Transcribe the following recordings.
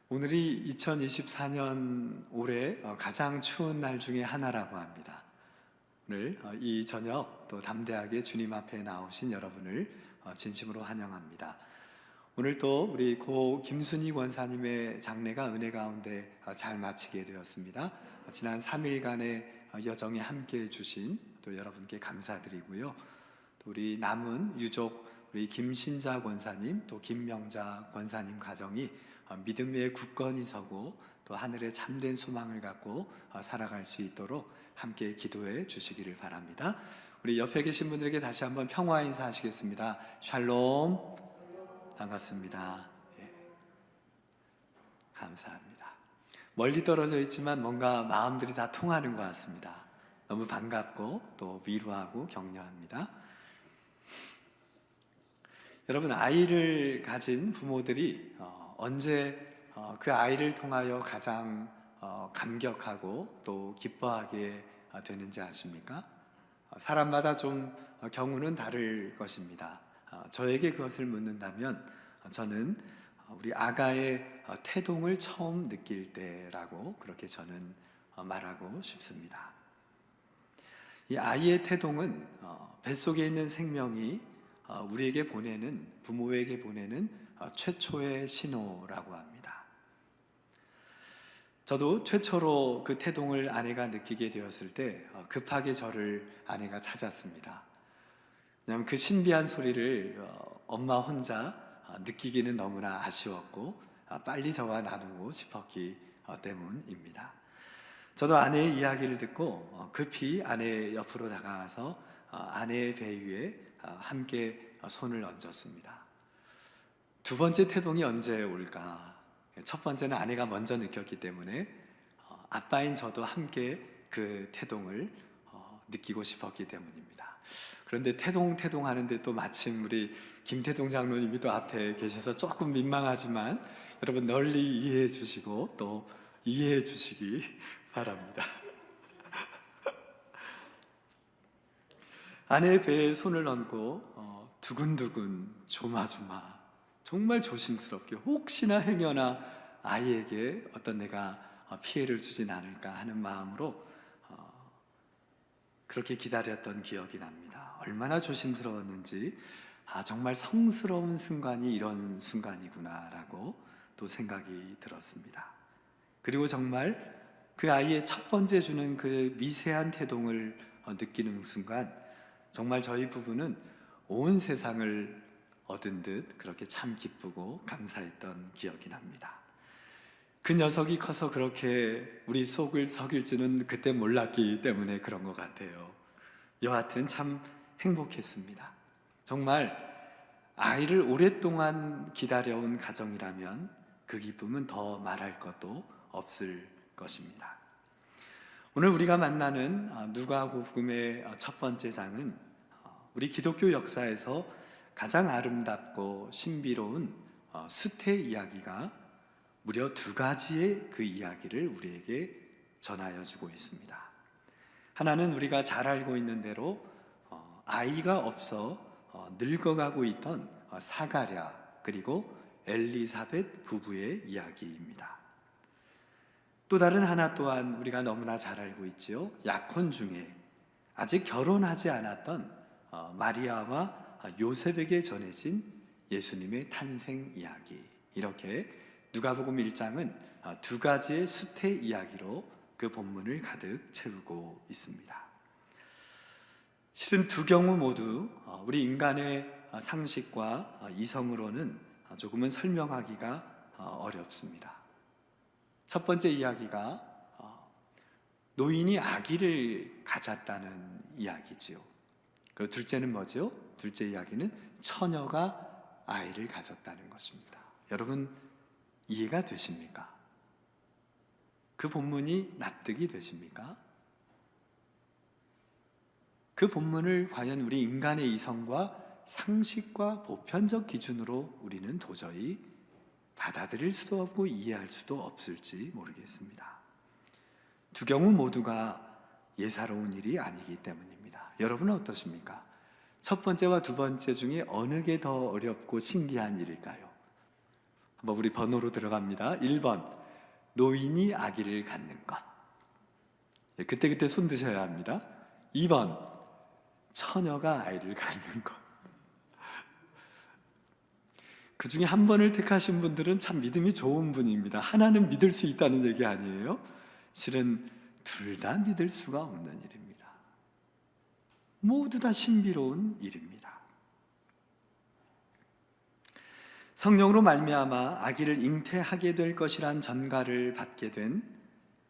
오늘이 2024년 올해 가장 추운 날 중에 하나라고 합니다. 오늘 이 저녁 또 담대하게 주님 앞에 나오신 여러분을 진심으로 환영합니다. 오늘 또 우리 고 김순희 권사님의 장례가 은혜 가운데 잘 마치게 되었습니다. 지난 3일간의 여정에 함께해 주신 또 여러분께 감사드리고요. 또 우리 남은 유족 우리 김신자 권사님 또 김명자 권사님 가정이 믿음 위에 굳건히 서고 또 하늘에 참된 소망을 갖고 살아갈 수 있도록 함께 기도해 주시기를 바랍니다. 우리 옆에 계신 분들에게 다시 한번 평화 인사하시겠습니다. 샬롬. 반갑습니다. 예. 감사합니다. 멀리 떨어져 있지만 뭔가 마음들이 다 통하는 것 같습니다. 너무 반갑고 또 위로하고 격려합니다. 여러분, 아이를 가진 부모들이 언제 그 아이를 통하여 가장 감격하고 또 기뻐하게 되는지 아십니까? 사람마다 좀 경우는 다를 것입니다. 저에게 그것을 묻는다면 저는 우리 아가의 태동을 처음 느낄 때라고 그렇게 저는 말하고 싶습니다. 이 아이의 태동은 뱃속에 있는 생명이 우리에게 보내는, 부모에게 보내는 최초의 신호라고 합니다. 저도 최초로 그 태동을 아내가 느끼게 되었을 때 급하게 저를 아내가 찾았습니다. 왜냐하면 그 신비한 소리를 엄마 혼자 느끼기는 너무나 아쉬웠고 빨리 저와 나누고 싶었기 때문입니다. 저도 아내의 이야기를 듣고 급히 아내 옆으로 다가가서 아내의 배 위에 함께 손을 얹었습니다. 두 번째 태동이 언제 올까? 첫 번째는 아내가 먼저 느꼈기 때문에 아빠인 저도 함께 그 태동을 느끼고 싶었기 때문입니다. 그런데 태동 하는데 또 마침 우리 김태동 장로님이 또 앞에 계셔서 조금 민망하지만 여러분 널리 이해해 주시고 또 이해해 주시기 바랍니다. 아내의 배에 손을 얹고 두근두근 조마조마 정말 조심스럽게 혹시나 행여나 아이에게 어떤 내가 피해를 주진 않을까 하는 마음으로 그렇게 기다렸던 기억이 납니다. 얼마나 조심스러웠는지 정말 성스러운 순간이 이런 순간이구나 라고 또 생각이 들었습니다. 그리고 정말 그 아이의 첫 번째 주는 그 미세한 태동을 느끼는 순간 정말 저희 부부는 온 세상을 얻은 듯 그렇게 참 기쁘고 감사했던 기억이 납니다. 그 녀석이 커서 그렇게 우리 속을 썩일 줄은 그때 몰랐기 때문에 그런 것 같아요. 여하튼 참 행복했습니다. 정말 아이를 오랫동안 기다려온 가정이라면 그 기쁨은 더 말할 것도 없을 것입니다. 오늘 우리가 만나는 누가복음의 첫 번째 장은 우리 기독교 역사에서 가장 아름답고 신비로운 수태 이야기가 무려 두 가지의 그 이야기를 우리에게 전하여 주고 있습니다. 하나는 우리가 잘 알고 있는 대로 아이가 없어 늙어가고 있던 사가랴 그리고 엘리사벳 부부의 이야기입니다. 또 다른 하나 또한 우리가 너무나 잘 알고 있지요. 약혼 중에 아직 결혼하지 않았던 마리아와 요셉에게 전해진 예수님의 탄생 이야기. 이렇게 누가복음 1장은 두 가지의 수태 이야기로 그 본문을 가득 채우고 있습니다. 실은 두 경우 모두 우리 인간의 상식과 이성으로는 조금은 설명하기가 어렵습니다. 첫 번째 이야기가 노인이 아기를 가졌다는 이야기지요. 그리고 둘째는 뭐죠? 둘째 이야기는 처녀가 아이를 가졌다는 것입니다. 여러분 이해가 되십니까? 그 본문이 납득이 되십니까? 그 본문을 과연 우리 인간의 이성과 상식과 보편적 기준으로 우리는 도저히 받아들일 수도 없고 이해할 수도 없을지 모르겠습니다. 두 경우 모두가 예사로운 일이 아니기 때문입니다. 여러분은 어떠십니까? 첫 번째와 두 번째 중에 어느 게 더 어렵고 신기한 일일까요? 한번 우리 번호로 들어갑니다. 1번 노인이 아기를 갖는 것. 그때그때 손 드셔야 합니다. 2번 처녀가 아이를 갖는 것. 그 중에 한 번을 택하신 분들은 참 믿음이 좋은 분입니다. 하나는 믿을 수 있다는 얘기 아니에요? 실은 둘 다 믿을 수가 없는 일입니다. 모두 다 신비로운 일입니다. 성령으로 말미암아 아기를 잉태하게 될 것이란 전가를 받게 된,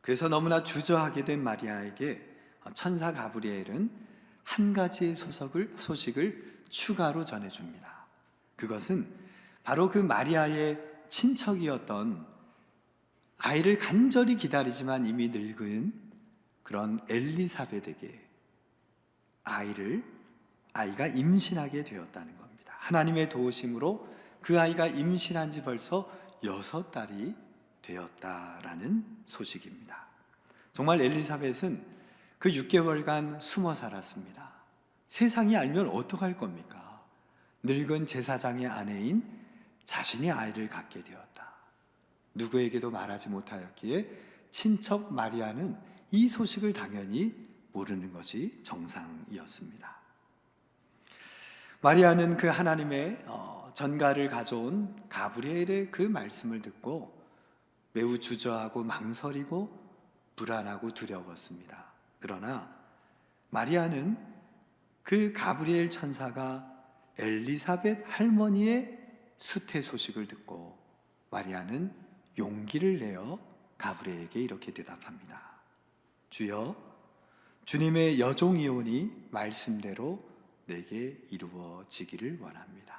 그래서 너무나 주저하게 된 마리아에게 천사 가브리엘은 한 가지의 소식을 추가로 전해줍니다. 그것은 바로 그 마리아의 친척이었던, 아이를 간절히 기다리지만 이미 늙은 그런 엘리사벳에게 아이가 임신하게 되었다는 겁니다. 하나님의 도우심으로 그 아이가 임신한 지 벌써 6달이 되었다라는 소식입니다. 정말 엘리사벳은 그 6개월간 숨어 살았습니다. 세상이 알면 어떡할 겁니까? 늙은 제사장의 아내인 자신이 아이를 갖게 되었다. 누구에게도 말하지 못하였기에 친척 마리아는 이 소식을 당연히 모르는 것이 정상이었습니다. 마리아는 그 하나님의 전가를 가져온 가브리엘의 그 말씀을 듣고 매우 주저하고 망설이고 불안하고 두려웠습니다. 그러나 마리아는 그 가브리엘 천사가 엘리사벳 할머니의 수태 소식을 듣고 마리아는 용기를 내어 가브리엘에게 이렇게 대답합니다. 주여, 주님의 여종이오니 말씀대로 내게 이루어지기를 원합니다.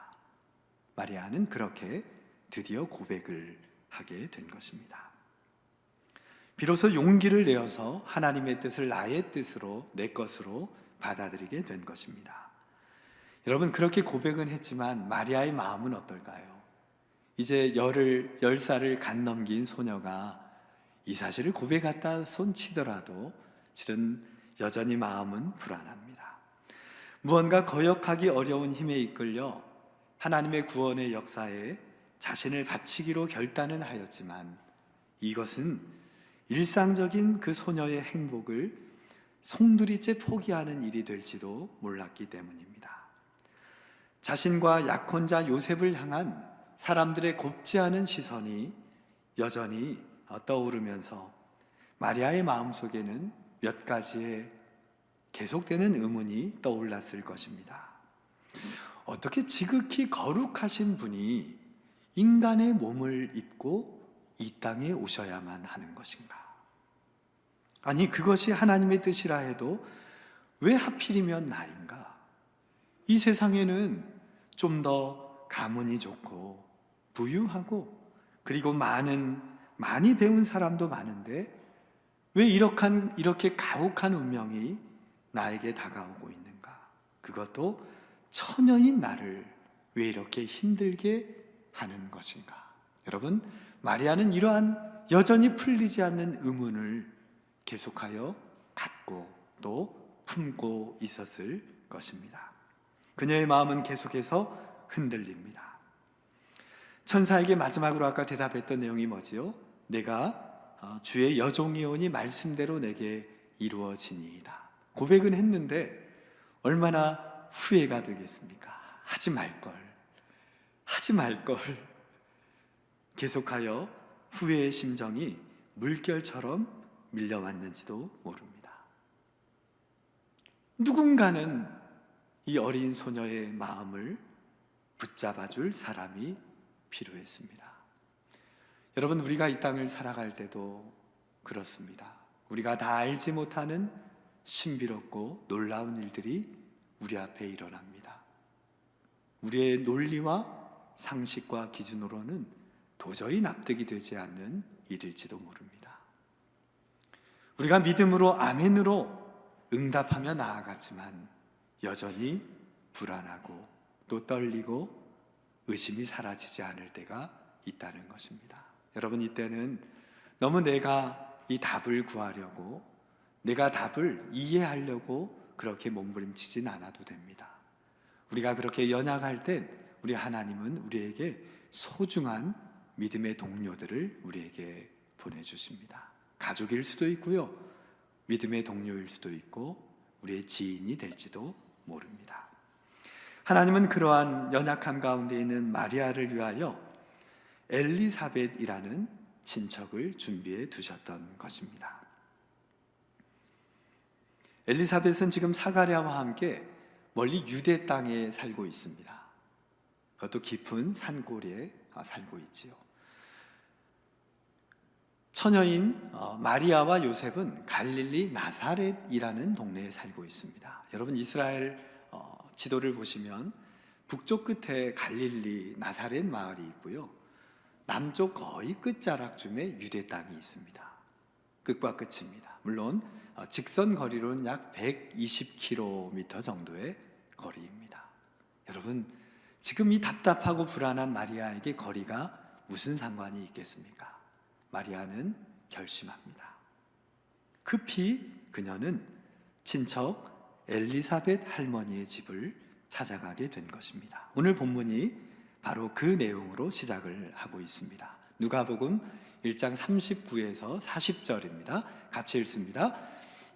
마리아는 그렇게 드디어 고백을 하게 된 것입니다. 비로소 용기를 내어서 하나님의 뜻을 나의 뜻으로, 내 것으로 받아들이게 된 것입니다. 여러분, 그렇게 고백은 했지만 마리아의 마음은 어떨까요? 이제 10살을 간 넘긴 소녀가 이 사실을 고백했다 손치더라도 실은 여전히 마음은 불안합니다. 무언가 거역하기 어려운 힘에 이끌려 하나님의 구원의 역사에 자신을 바치기로 결단은 하였지만 이것은 일상적인 그 소녀의 행복을 송두리째 포기하는 일이 될지도 몰랐기 때문입니다. 자신과 약혼자 요셉을 향한 사람들의 곱지 않은 시선이 여전히 떠오르면서 마리아의 마음속에는 몇 가지의 계속되는 의문이 떠올랐을 것입니다. 어떻게 지극히 거룩하신 분이 인간의 몸을 입고 이 땅에 오셔야만 하는 것인가? 아니, 그것이 하나님의 뜻이라 해도 왜 하필이면 나인가? 이 세상에는 좀 더 가문이 좋고 부유하고 그리고 많이 배운 사람도 많은데 왜 이렇게 가혹한 운명이 나에게 다가오고 있는가? 그것도 처녀인 나를 왜 이렇게 힘들게 하는 것인가? 여러분, 마리아는 이러한 여전히 풀리지 않는 의문을 계속하여 갖고 또 품고 있었을 것입니다. 그녀의 마음은 계속해서 흔들립니다. 천사에게 마지막으로 아까 대답했던 내용이 뭐지요? 내가 주의 여종이오니 말씀대로 내게 이루어지니이다. 고백은 했는데 얼마나 후회가 되겠습니까? 하지 말걸. 계속하여 후회의 심정이 물결처럼 밀려왔는지도 모릅니다. 누군가는 이 어린 소녀의 마음을 붙잡아줄 사람이 필요했습니다. 여러분, 우리가 이 땅을 살아갈 때도 그렇습니다. 우리가 다 알지 못하는 신비롭고 놀라운 일들이 우리 앞에 일어납니다. 우리의 논리와 상식과 기준으로는 도저히 납득이 되지 않는 일일지도 모릅니다. 우리가 믿음으로 아멘으로 응답하며 나아갔지만 여전히 불안하고 또 떨리고 의심이 사라지지 않을 때가 있다는 것입니다. 여러분, 이때는 너무 내가 이 답을 구하려고, 내가 답을 이해하려고 그렇게 몸부림치진 않아도 됩니다. 우리가 그렇게 연약할 땐 우리 하나님은 우리에게 소중한 믿음의 동료들을 우리에게 보내주십니다. 가족일 수도 있고요, 믿음의 동료일 수도 있고 우리의 지인이 될지도 모릅니다. 하나님은 그러한 연약함 가운데 있는 마리아를 위하여 엘리사벳이라는 친척을 준비해 두셨던 것입니다. 엘리사벳은 지금 사가랴와 함께 멀리 유대 땅에 살고 있습니다. 그것도 깊은 산골에 살고 있지요. 처녀인 마리아와 요셉은 갈릴리 나사렛이라는 동네에 살고 있습니다. 여러분, 이스라엘 지도를 보시면 북쪽 끝에 갈릴리 나사렛 마을이 있고요, 남쪽 거의 끝자락쯤에 유대 땅이 있습니다. 끝과 끝입니다. 물론 직선 거리로는 약 120km 정도의 거리입니다. 여러분, 지금 이 답답하고 불안한 마리아에게 거리가 무슨 상관이 있겠습니까? 마리아는 결심합니다. 급히 그녀는 친척 엘리사벳 할머니의 집을 찾아가게 된 것입니다. 오늘 본문이 바로 그 내용으로 시작을 하고 있습니다. 누가복음 1장 39에서 40절입니다. 같이 읽습니다.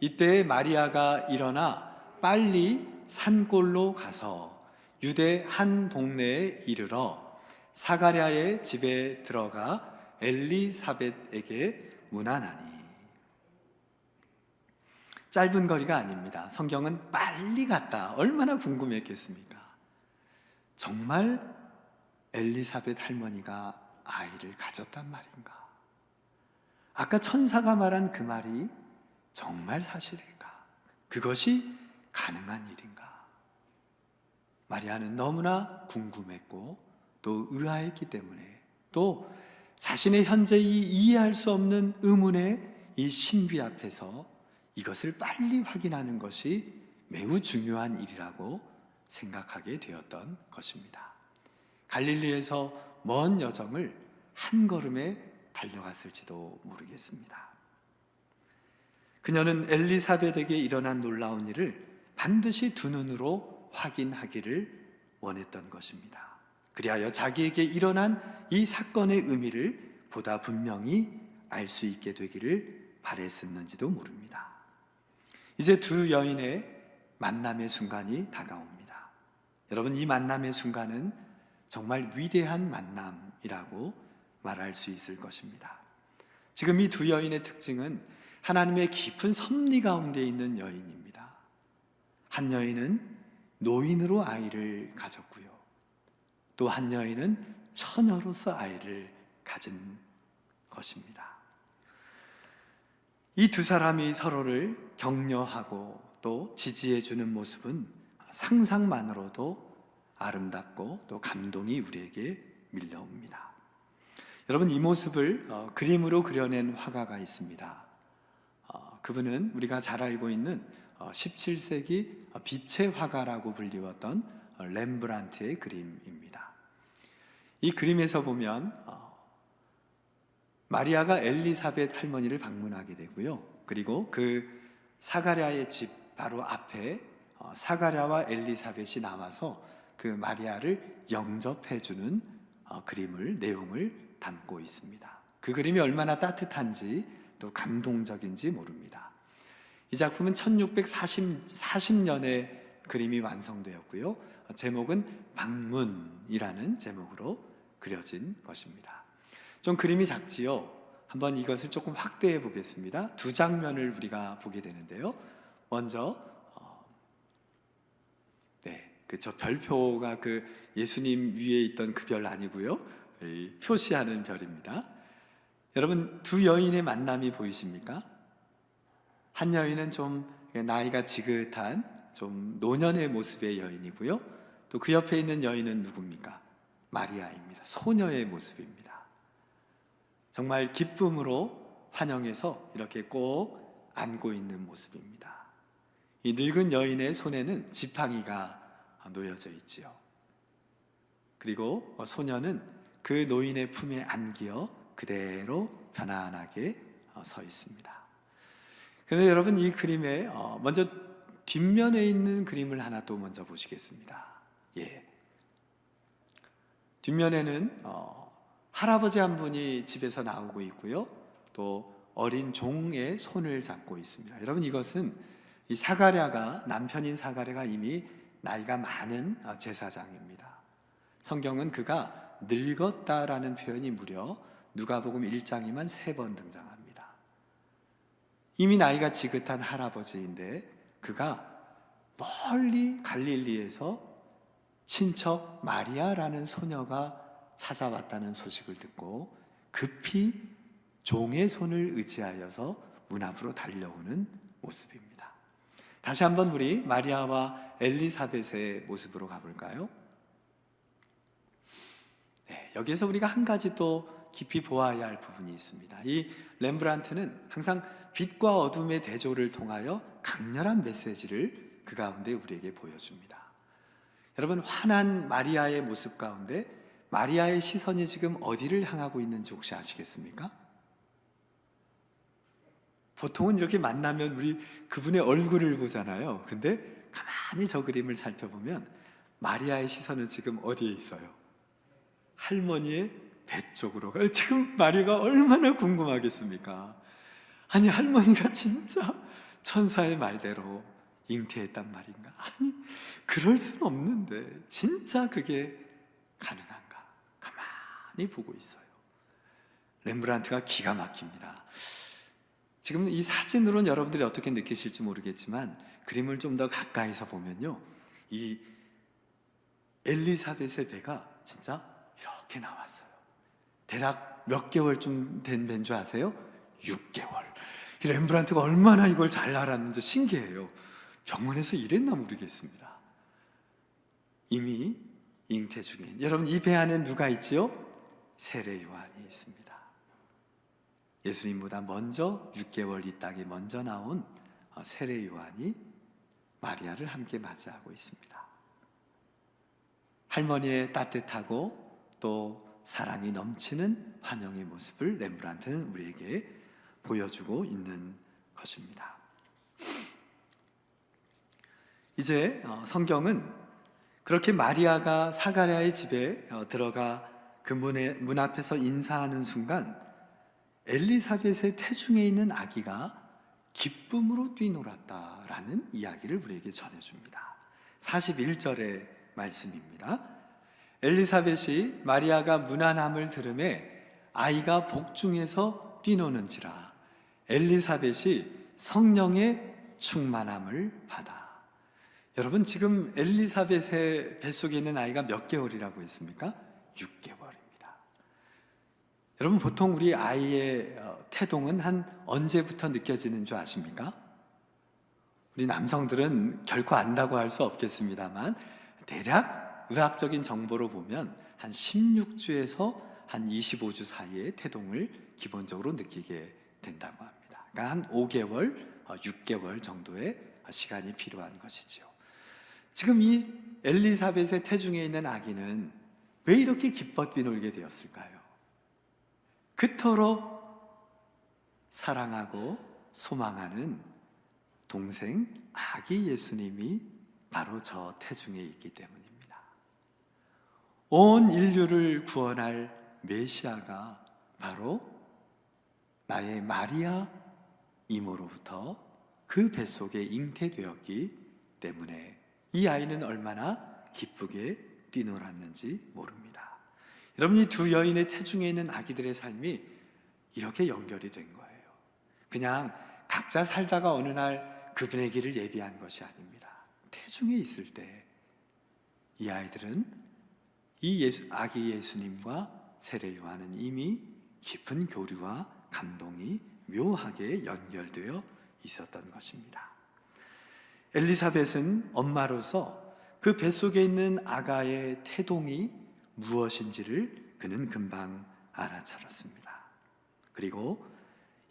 이때 마리아가 일어나 빨리 산골로 가서 유대 한 동네에 이르러 사가랴의 집에 들어가 엘리사벳에게 문안하니. 짧은 거리가 아닙니다. 성경은 빨리 갔다. 얼마나 궁금했겠습니까? 정말 엘리사벳 할머니가 아이를 가졌단 말인가? 아까 천사가 말한 그 말이 정말 사실일까? 그것이 가능한 일인가? 마리아는 너무나 궁금했고 또 의아했기 때문에, 또 자신의 현재 이 이해할 수 없는 의문의 이 신비 앞에서 이것을 빨리 확인하는 것이 매우 중요한 일이라고 생각하게 되었던 것입니다. 갈릴리에서 먼 여정을 한 걸음에 달려갔을지도 모르겠습니다. 그녀는 엘리사벳에게 일어난 놀라운 일을 반드시 두 눈으로 확인하기를 원했던 것입니다. 그리하여 자기에게 일어난 이 사건의 의미를 보다 분명히 알 수 있게 되기를 바랬었는지도 모릅니다. 이제 두 여인의 만남의 순간이 다가옵니다. 여러분, 이 만남의 순간은 정말 위대한 만남이라고 말할 수 있을 것입니다. 지금 이 두 여인의 특징은 하나님의 깊은 섭리 가운데 있는 여인입니다. 한 여인은 노인으로 아이를 가졌고요, 또 한 여인은 처녀로서 아이를 가진 것입니다. 이 두 사람이 서로를 격려하고 또 지지해주는 모습은 상상만으로도 아름답고 또 감동이 우리에게 밀려옵니다. 여러분, 이 모습을 그림으로 그려낸 화가가 있습니다. 그분은 우리가 잘 알고 있는 17세기 빛의 화가라고 불리웠던 렘브란트의 그림입니다. 이 그림에서 보면 마리아가 엘리사벳 할머니를 방문하게 되고요, 그리고 그 사가랴의 집 바로 앞에 사가랴와 엘리사벳이 나와서 그 마리아를 영접해주는 내용을 담고 있습니다. 그 그림이 얼마나 따뜻한지 또 감동적인지 모릅니다. 이 작품은 1640년에 그림이 완성되었고요, 제목은 방문이라는 제목으로 그려진 것입니다. 좀 그림이 작지요? 한번 이것을 조금 확대해 보겠습니다. 두 장면을 우리가 보게 되는데요. 먼저 저 별표가 그 예수님 위에 있던 그 별 아니고요, 표시하는 별입니다. 여러분, 두 여인의 만남이 보이십니까? 한 여인은 좀 나이가 지긋한 좀 노년의 모습의 여인이고요, 또 그 옆에 있는 여인은 누굽니까? 마리아입니다. 소녀의 모습입니다. 정말 기쁨으로 환영해서 이렇게 꼭 안고 있는 모습입니다. 이 늙은 여인의 손에는 지팡이가 놓여져 있지요. 그리고 소녀는 그 노인의 품에 안기어 그대로 편안하게 서 있습니다. 그런데 여러분, 이 그림에 먼저 뒷면에 있는 그림을 하나 또 먼저 보시겠습니다. 뒷면에는 할아버지 한 분이 집에서 나오고 있고요. 또 어린 종의 손을 잡고 있습니다. 여러분, 이것은 이 사가랴가, 남편인 사가랴가 이미 나이가 많은 제사장입니다. 성경은 그가 늙었다라는 표현이 무려 누가복음 1장에만 3번 등장합니다. 이미 나이가 지긋한 할아버지인데 그가 멀리 갈릴리에서 친척 마리아라는 소녀가 찾아왔다는 소식을 듣고 급히 종의 손을 의지하여서 문 앞으로 달려오는 모습입니다. 다시 한번 우리 마리아와 엘리사벳의 모습으로 가볼까요? 네, 여기에서 우리가 한 가지 또 깊이 보아야 할 부분이 있습니다. 이 렘브란트는 항상 빛과 어둠의 대조를 통하여 강렬한 메시지를 그 가운데 우리에게 보여줍니다. 여러분, 화난 마리아의 모습 가운데 마리아의 시선이 지금 어디를 향하고 있는지 혹시 아시겠습니까? 보통은 이렇게 만나면 우리 그분의 얼굴을 보잖아요. 근데 가만히 저 그림을 살펴보면 마리아의 시선은 지금 어디에 있어요? 할머니의 배 쪽으로 가요. 지금 마리아가 얼마나 궁금하겠습니까? 아니, 할머니가 진짜 천사의 말대로 잉태했단 말인가? 아니, 그럴 수는 없는데 진짜 그게 가능한가? 가만히 보고 있어요. 렘브란트가 기가 막힙니다. 지금 이 사진으로는 여러분들이 어떻게 느끼실지 모르겠지만 그림을 좀 더 가까이서 보면요, 이 엘리사벳의 배가 진짜 이렇게 나왔어요. 대략 몇 개월쯤 된 배인 줄 아세요? 6개월. 이 렘브란트가 얼마나 이걸 잘 알았는지 신기해요. 병원에서 일했나 모르겠습니다. 이미 잉태 중에, 여러분, 이 배 안에 누가 있지요? 세례 요한이 있습니다. 예수님보다 먼저 6개월 이 땅에 먼저 나온 세례 요한이 마리아를 함께 맞이하고 있습니다. 할머니의 따뜻하고 또 사랑이 넘치는 환영의 모습을 렘브란트는 우리에게 보여주고 있는 것입니다. 이제 성경은 그렇게 마리아가 사가랴의 집에 들어가 그 문 앞에서 인사하는 순간 엘리사벳의 태중에 있는 아기가 기쁨으로 뛰놀았다라는 이야기를 우리에게 전해줍니다. 41절의 말씀입니다. 엘리사벳이 마리아가 문안함을 들음에 아이가 복중에서 뛰노는지라 엘리사벳이 성령의 충만함을 받아. 여러분, 지금 엘리사벳의 뱃속에 있는 아이가 몇 개월이라고 했습니까? 6개월입니다. 여러분, 보통 우리 아이의 태동은 한 언제부터 느껴지는 줄 아십니까? 우리 남성들은 결코 안다고 할 수 없겠습니다만 대략 의학적인 정보로 보면 한 16주에서 한 25주 사이의 태동을 기본적으로 느끼게 된다고 합니다. 그러니까 한 5개월, 6개월 정도의 시간이 필요한 것이지요. 지금 이 엘리사벳의 태중에 있는 아기는 왜 이렇게 기뻐 뛰놀게 되었을까요? 그토록 사랑하고 소망하는 동생 아기 예수님이 바로 저 태중에 있기 때문입니다. 온 인류를 구원할 메시아가 바로 나의 마리아 이모로부터 그 뱃속에 잉태되었기 때문에 이 아이는 얼마나 기쁘게 뛰놀았는지 모릅니다. 여러분, 이 두 여인의 태중에 있는 아기들의 삶이 이렇게 연결이 된 거예요. 그냥 각자 살다가 어느 날 그분의 길을 예비한 것이 아닙니다. 태중에 있을 때 이 아이들은 이 아기 예수님과 세례 요한은 이미 깊은 교류와 감동이 묘하게 연결되어 있었던 것입니다. 엘리사벳은 엄마로서 그 뱃속에 있는 아가의 태동이 무엇인지를 그는 금방 알아차렸습니다. 그리고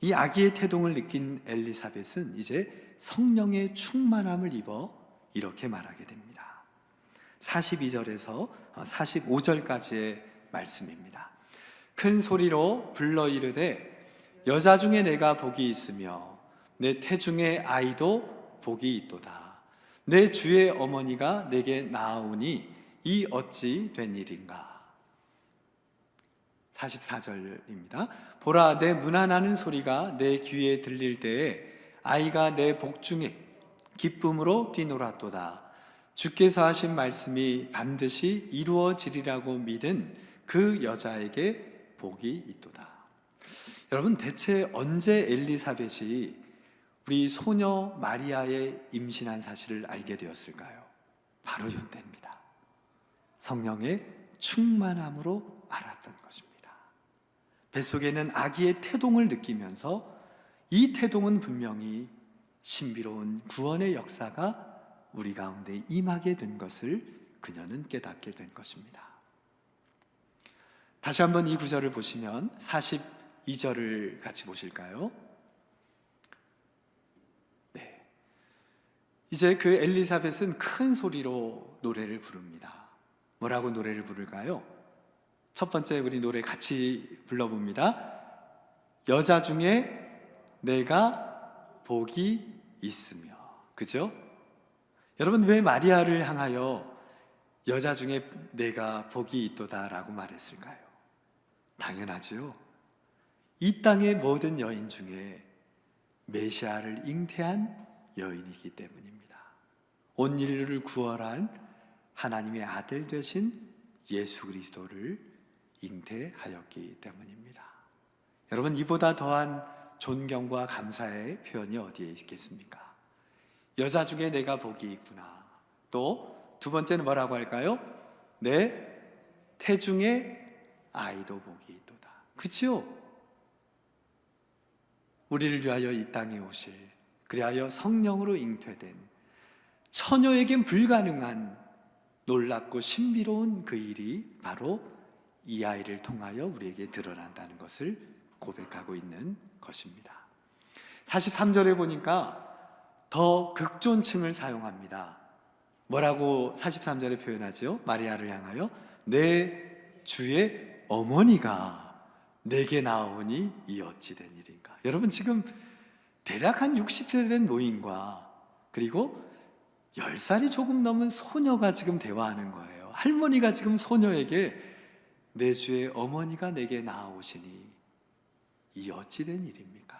이 아기의 태동을 느낀 엘리사벳은 이제 성령의 충만함을 입어 이렇게 말하게 됩니다. 42절에서 45절까지의 말씀입니다. 큰 소리로 불러 이르되 여자 중에 내가 복이 있으며 내 태중의 아이도 복이 있도다. 내 주의 어머니가 내게 나아오니 이 어찌 된 일인가. 44절입니다. 보라, 내 문안하는 소리가 내 귀에 들릴 때에 아이가 내 복중에 기쁨으로 뛰놀았도다. 주께서 하신 말씀이 반드시 이루어지리라고 믿은 그 여자에게 복이 있도다. 여러분, 대체 언제 엘리사벳이 우리 소녀 마리아의 임신한 사실을 알게 되었을까요? 바로 이때입니다. 성령의 충만함으로 알았던 것입니다. 뱃속에는 아기의 태동을 느끼면서 이 태동은 분명히 신비로운 구원의 역사가 우리 가운데 임하게 된 것을 그녀는 깨닫게 된 것입니다. 다시 한번 이 구절을 보시면 42절을 같이 보실까요? 네. 이제 그 엘리사벳은 큰 소리로 노래를 부릅니다. 뭐라고 노래를 부를까요? 첫 번째 우리 노래 같이 불러봅니다. 여자 중에 내가 복이 있으며. 그죠? 여러분, 왜 마리아를 향하여 여자 중에 내가 복이 있도다라고 말했을까요? 당연하죠. 이 땅의 모든 여인 중에 메시아를 잉태한 여인이기 때문입니다. 온 인류를 구원할 하나님의 아들 되신 예수 그리스도를 잉태하였기 때문입니다. 여러분, 이보다 더한 존경과 감사의 표현이 어디에 있겠습니까? 여자 중에 내가 복이 있구나. 또 두 번째는 뭐라고 할까요? 내 태중에 아이도 복이 있도다. 그렇죠? 우리를 위하여 이 땅에 오실, 그리하여 성령으로 잉태된 처녀에겐 불가능한 놀랍고 신비로운 그 일이 바로 이 아이를 통하여 우리에게 드러난다는 것을 고백하고 있는 것입니다. 43절에 보니까 더 극존칭을 사용합니다. 뭐라고 43절에 표현하죠? 마리아를 향하여 내 주의 어머니가 내게 나오니 이 어찌 된 일인가. 여러분, 지금 대략 한 60세 된 노인과 그리고 10살이 조금 넘은 소녀가 지금 대화하는 거예요. 할머니가 지금 소녀에게 내 주의 어머니가 내게 나아오시니 이 어찌 된 일입니까?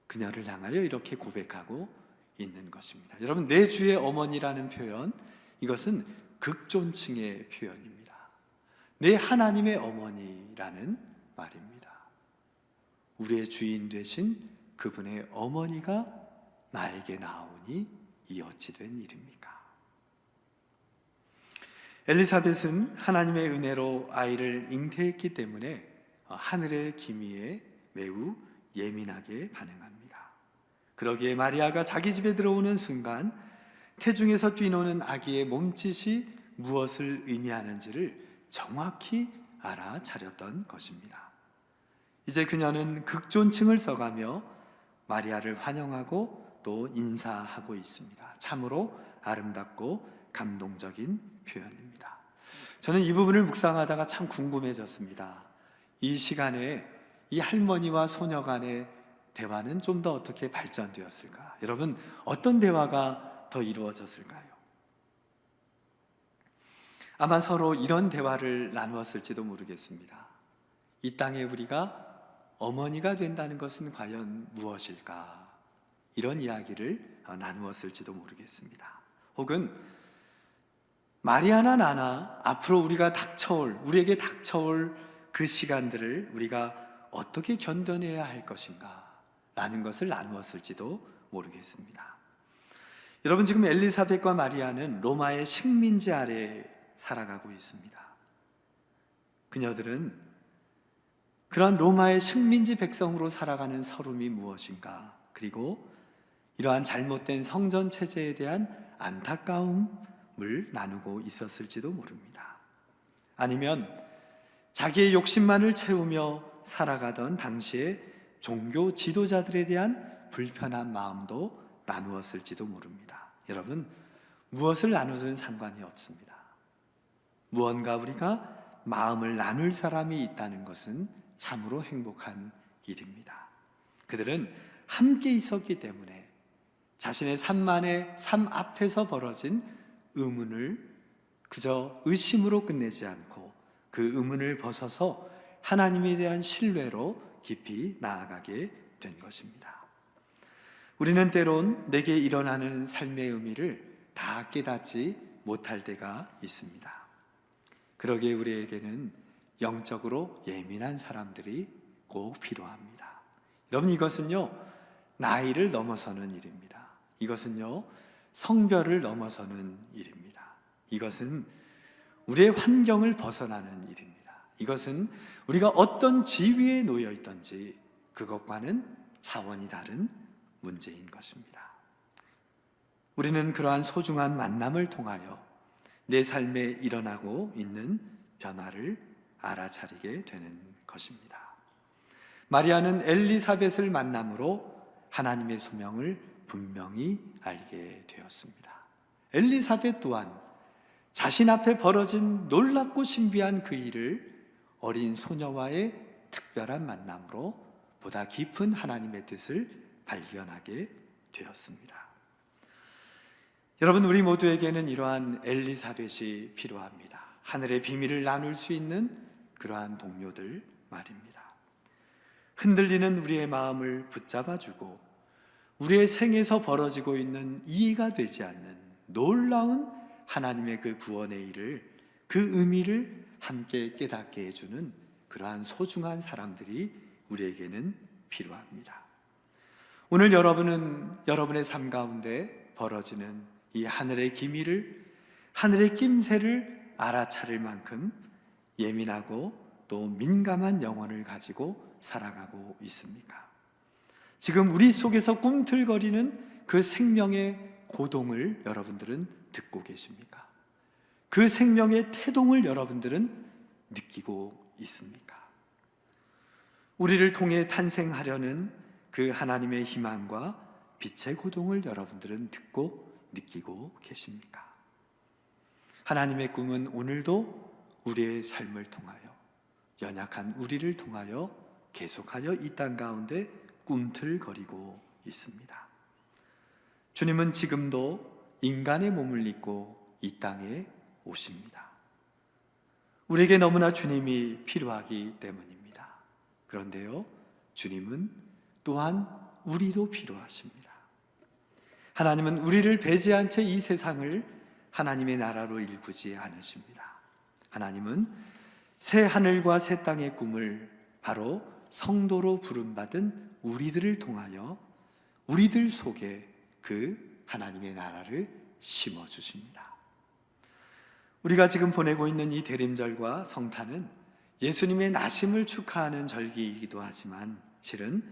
그녀를 향하여 이렇게 고백하고 있는 것입니다. 여러분, 내 주의 어머니라는 표현, 이것은 극존칭의 표현입니다. 내 하나님의 어머니라는 말입니다. 우리의 주인 되신 그분의 어머니가 나에게 나오니 이 어찌 된 일입니까? 엘리사벳은 하나님의 은혜로 아이를 잉태했기 때문에 하늘의 기미에 매우 예민하게 반응합니다. 그러기에 마리아가 자기 집에 들어오는 순간 태중에서 뛰노는 아기의 몸짓이 무엇을 의미하는지를 정확히 알아차렸던 것입니다. 이제 그녀는 극존칭을 써가며 마리아를 환영하고 또 인사하고 있습니다. 참으로 아름답고 감동적인 표현입니다. 저는 이 부분을 묵상하다가 참 궁금해졌습니다. 이 시간에 이 할머니와 소녀 간의 대화는 좀 더 어떻게 발전되었을까? 여러분, 어떤 대화가 더 이루어졌을까요? 아마 서로 이런 대화를 나누었을지도 모르겠습니다. 이 땅에 우리가 어머니가 된다는 것은 과연 무엇일까? 이런 이야기를 나누었을지도 모르겠습니다. 혹은 마리아나 나나 앞으로 우리에게 닥쳐올 그 시간들을 우리가 어떻게 견뎌내야 할 것인가? 라는 것을 나누었을지도 모르겠습니다. 여러분, 지금 엘리사벳과 마리아는 로마의 식민지 아래 살아가고 있습니다. 그녀들은 그런 로마의 식민지 백성으로 살아가는 서름이 무엇인가, 그리고 이러한 잘못된 성전 체제에 대한 안타까움을 나누고 있었을지도 모릅니다. 아니면 자기의 욕심만을 채우며 살아가던 당시에 종교 지도자들에 대한 불편한 마음도 나누었을지도 모릅니다. 여러분, 무엇을 나누든 상관이 없습니다. 무언가 우리가 마음을 나눌 사람이 있다는 것은 참으로 행복한 일입니다. 그들은 함께 있었기 때문에 자신의 삶 앞에서 벌어진 의문을 그저 의심으로 끝내지 않고 그 의문을 벗어서 하나님에 대한 신뢰로 깊이 나아가게 된 것입니다. 우리는 때론 내게 일어나는 삶의 의미를 다 깨닫지 못할 때가 있습니다. 그러기에 우리에게는 영적으로 예민한 사람들이 꼭 필요합니다. 여러분, 이것은요, 나이를 넘어서는 일입니다. 이것은요, 성별을 넘어서는 일입니다. 이것은 우리의 환경을 벗어나는 일입니다. 이것은 우리가 어떤 지위에 놓여 있든지 그것과는 차원이 다른 문제인 것입니다. 우리는 그러한 소중한 만남을 통하여 내 삶에 일어나고 있는 변화를 알아차리게 되는 것입니다. 마리아는 엘리사벳을 만남으로 하나님의 소명을 분명히 알게 되었습니다. 엘리사벳 또한 자신 앞에 벌어진 놀랍고 신비한 그 일을 어린 소녀와의 특별한 만남으로 보다 깊은 하나님의 뜻을 발견하게 되었습니다. 여러분, 우리 모두에게는 이러한 엘리사벳이 필요합니다. 하늘의 비밀을 나눌 수 있는 그러한 동료들 말입니다. 흔들리는 우리의 마음을 붙잡아주고 우리의 생에서 벌어지고 있는 이해가 되지 않는 놀라운 하나님의 그 구원의 일을, 그 의미를 함께 깨닫게 해주는 그러한 소중한 사람들이 우리에게는 필요합니다. 오늘 여러분은 여러분의 삶 가운데 벌어지는 이 하늘의 기밀을, 하늘의 낌새를 알아차릴 만큼 예민하고 또 민감한 영혼을 가지고 살아가고 있습니까? 지금 우리 속에서 꿈틀거리는 그 생명의 고동을 여러분들은 듣고 계십니까? 그 생명의 태동을 여러분들은 느끼고 있습니까? 우리를 통해 탄생하려는 그 하나님의 희망과 빛의 고동을 여러분들은 듣고 느끼고 계십니까? 하나님의 꿈은 오늘도 우리의 삶을 통하여, 연약한 우리를 통하여 계속하여 이 땅 가운데 꿈틀거리고 있습니다. 주님은 지금도 인간의 몸을 입고 이 땅에 오십니다. 우리에게 너무나 주님이 필요하기 때문입니다. 그런데요, 주님은 또한 우리도 필요하십니다. 하나님은 우리를 배제한 채 이 세상을 하나님의 나라로 일구지 않으십니다. 하나님은 새 하늘과 새 땅의 꿈을 바로 성도로 부름받은 우리들을 통하여 우리들 속에 그 하나님의 나라를 심어주십니다. 우리가 지금 보내고 있는 이 대림절과 성탄은 예수님의 나심을 축하하는 절기이기도 하지만 실은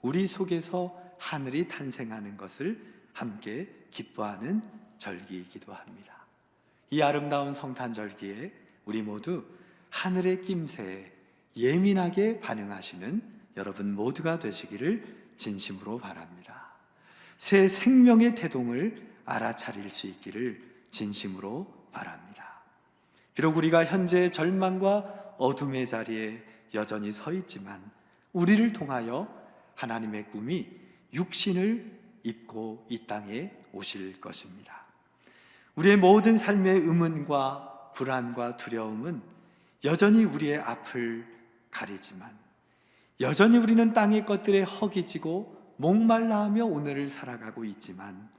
우리 속에서 하늘이 탄생하는 것을 함께 기뻐하는 절기이기도 합니다. 이 아름다운 성탄 절기에 우리 모두 하늘의 낌새에 예민하게 반응하시는 여러분 모두가 되시기를 진심으로 바랍니다. 새 생명의 태동을 알아차릴 수 있기를 진심으로 바랍니다. 비록 우리가 현재 절망과 어둠의 자리에 여전히 서 있지만 우리를 통하여 하나님의 꿈이 육신을 입고 이 땅에 오실 것입니다. 우리의 모든 삶의 의문과 불안과 두려움은 여전히 우리의 앞을 가리지만 여전히 우리는 땅의 것들에 허기지고 목말라하며 오늘을 살아가고 있지만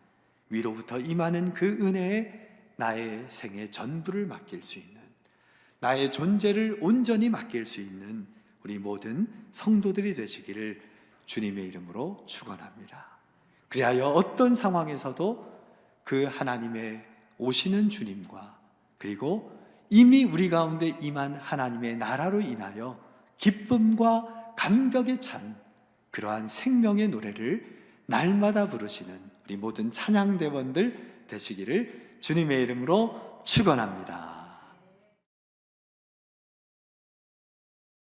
위로부터 임하는 그 은혜에 나의 생의 전부를 맡길 수 있는, 나의 존재를 온전히 맡길 수 있는 우리 모든 성도들이 되시기를 주님의 이름으로 축원합니다. 그리하여 어떤 상황에서도 그 하나님의 오시는 주님과 그리고 이미 우리 가운데 임한 하나님의 나라로 인하여 기쁨과 감격에 찬 그러한 생명의 노래를 날마다 부르시는 우리 모든 찬양대원들 되시기를 주님의 이름으로 축원합니다.